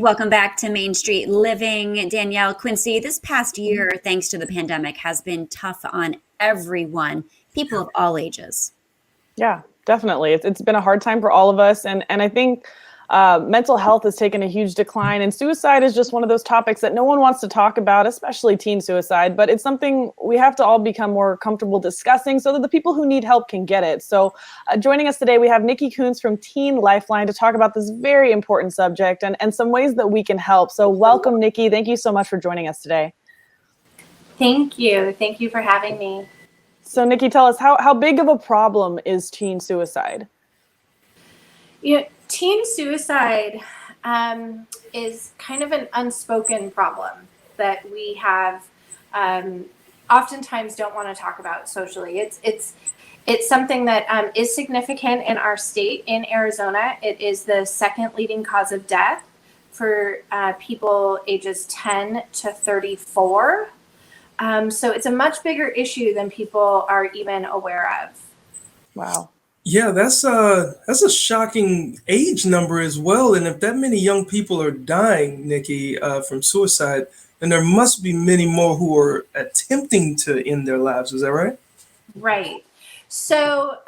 Welcome back to Main Street Living. Danielle, Quincy, this past year, thanks to the pandemic, has been tough on everyone, people of all ages. Yeah, definitely. It's been a hard time for all of us. And I think mental health has taken a huge decline. And suicide is just one of those topics that no one wants to talk about, especially teen suicide. But it's something we have to all become more comfortable discussing so that the people who need help can get it. So joining us today, we have Nikki Kontz from Teen Lifeline to talk about this very important subject and some ways that we can help. So welcome, Nikki. Thank you so much for joining us today. Thank you. Thank you for having me. So Nikki, tell us, how big of a problem is teen suicide? Teen suicide is kind of an unspoken problem that we have oftentimes don't want to talk about socially. It's something that is significant in our state. In Arizona, it is the second leading cause of death for people ages 10 to 34. So it's a much bigger issue than people are even aware of. Wow. Yeah, that's a shocking age number as well. And if that many young people are dying, Nikki, from suicide, then there must be many more who are attempting to end their lives. Is that right? Right. So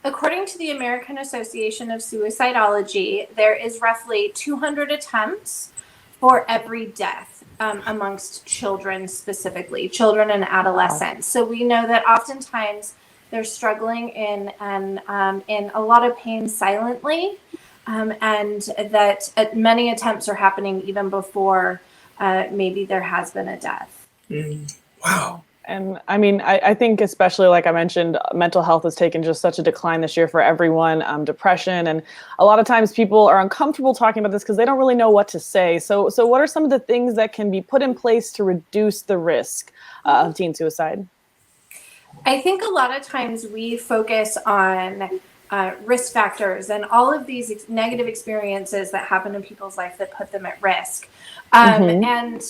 according to the American Association of Suicidology, there is roughly 200 attempts for every death amongst children, specifically children and adolescents. So we know that oftentimes they're struggling in a lot of pain silently, and that many attempts are happening even before maybe there has been a death. Wow. And I mean, I think especially, like I mentioned, mental health has taken just such a decline this year for everyone, depression. And a lot of times people are uncomfortable talking about this because they don't really know what to say. So what are some of the things that can be put in place to reduce the risk of teen suicide? I think a lot of times we focus on risk factors and all of these negative experiences that happen in people's life that put them at risk. And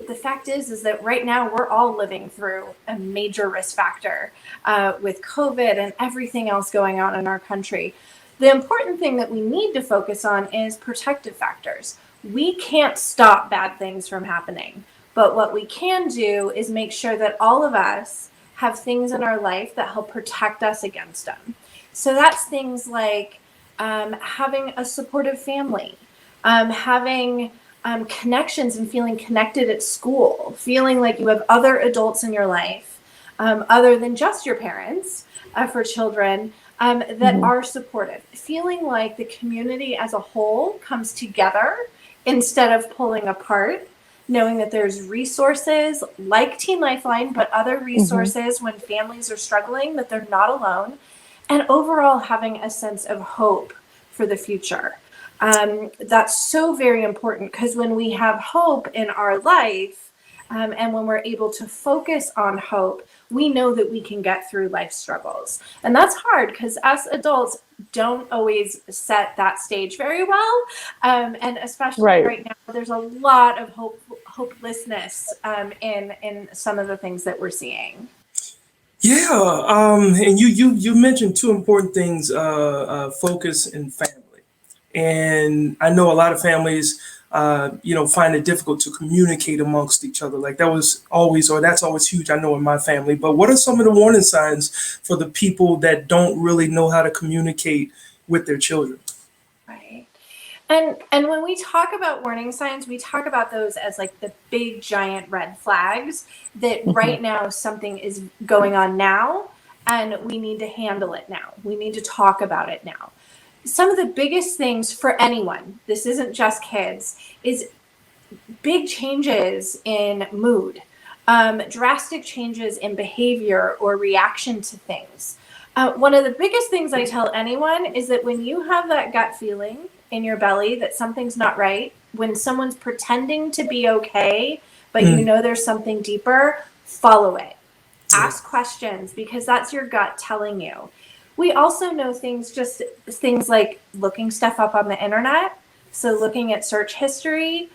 the fact is that right now we're all living through a major risk factor with COVID and everything else going on in our country. The important thing that we need to focus on is protective factors. We can't stop bad things from happening, but what we can do is make sure that all of us have things in our life that help protect us against them. So that's things like having a supportive family, having connections and feeling connected at school, feeling like you have other adults in your life other than just your parents for children that are supportive, feeling like the community as a whole comes together instead of pulling apart, knowing that there's resources like Teen Lifeline, but other resources when families are struggling, that they're not alone, and overall having a sense of hope for the future. That's so very important because when we have hope in our life and when we're able to focus on hope, we know that we can get through life struggles. And that's hard because us adults don't always set that stage very well. And especially right now, there's a lot of hopelessness in some of the things that we're seeing. Yeah, and you mentioned two important things: focus and family. And I know a lot of families, find it difficult to communicate amongst each other. Like that's always huge. I know in my family. But what are some of the warning signs for the people that don't really know how to communicate with their children? Right. And when we talk about warning signs, we talk about those as like the big giant red flags that right now something is going on now and we need to handle it now. We need to talk about it now. Some of the biggest things for anyone, this isn't just kids, is big changes in mood, drastic changes in behavior or reaction to things. One of the biggest things I tell anyone is that when you have that gut feeling in your belly that something's not right, when someone's pretending to be okay, but you know there's something deeper, follow it. Ask questions because that's your gut telling you. We also know things like looking stuff up on the internet. So looking at search history,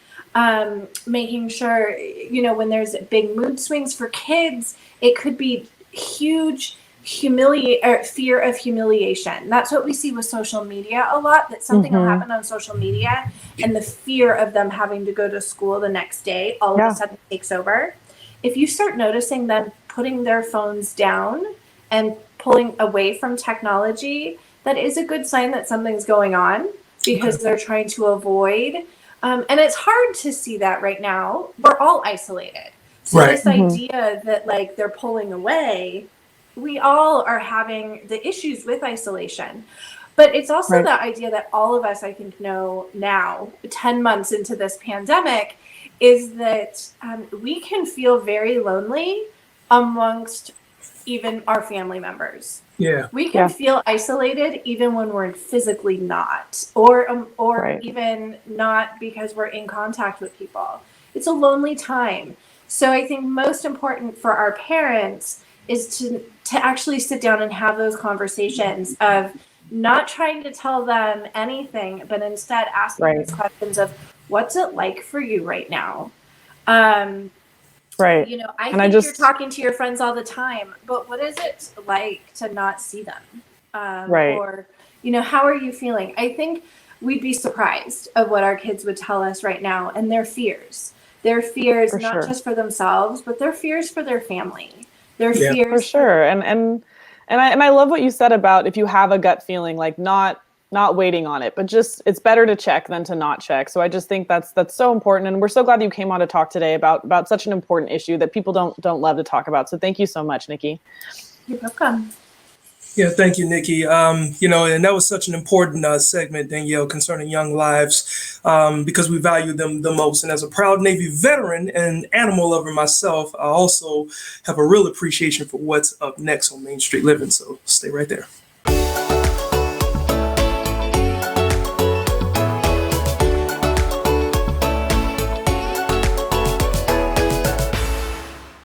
making sure, when there's big mood swings for kids, it could be huge fear of humiliation. That's what we see with social media a lot, that something will happen on social media and the fear of them having to go to school the next day all of a sudden takes over. If you start noticing them putting their phones down and pulling away from technology, that is a good sign that something's going on, because they're trying to avoid. And it's hard to see that right now. We're all isolated. So this idea that like they're pulling away, we all are having the issues with isolation. But it's also that idea that all of us, I think, know now, 10 months into this pandemic, is that we can feel very lonely amongst even our family members. Yeah. We can feel isolated even when we're physically not, or even not because we're in contact with people. It's a lonely time. So I think most important for our parents is to actually sit down and have those conversations of not trying to tell them anything, but instead asking those questions of, what's it like for you right now? You know, I think you're talking to your friends all the time, but what is it like to not see them? Or, you know, how are you feeling? I think we'd be surprised of what our kids would tell us right now, and their fears. Their fears, not just for themselves, but their fears for their family. Their fears. For sure. And I love what you said about, if you have a gut feeling, like not waiting on it, but just, it's better to check than to not check. So I just think that's so important. And we're so glad that you came on to talk today about such an important issue that people don't love to talk about. So thank you so much, Nikki. You're welcome. Yeah, thank you, Nikki. You know, and that was such an important segment, Danielle, concerning young lives, because we value them the most. And as a proud Navy veteran and animal lover myself, I also have a real appreciation for what's up next on Main Street Living. So stay right there.